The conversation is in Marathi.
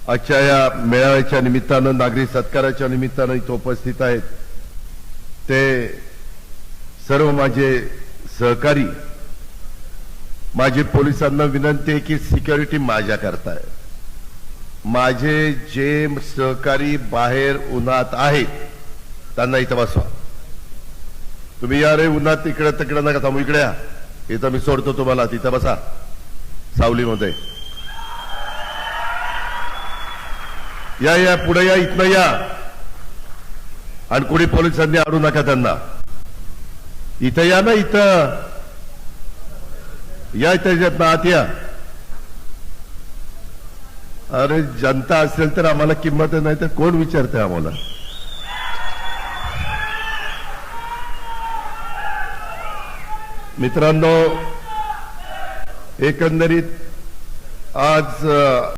आजच्या या मेळाव्याच्या निमित्तानं नागरी सत्काराच्या निमित्तानं इथं उपस्थित आहेत ते सर्व माझे सहकारी. माझी पोलिसांना विनंती आहे की सिक्युरिटी माझ्या करता आहे. माझे जे सहकारी बाहेर उन्हात आहेत त्यांना इथं बसवा. तुम्ही या रे उन्हात इकडे तिकडे नका थांबू, इकडे या. इथं मी सोडतो तुम्हाला, तिथं बसा सावलीमध्ये. या या पुढे या, इथनं या. आणि कुणी पोलिसांनी आणू नका त्यांना. इथं या ना, इथं या, त्याच्यात आत या. अरे जनता असेल तर आम्हाला किंमत नाही तर कोण विचारते आम्हाला. मित्रांनो, एकंदरीत आज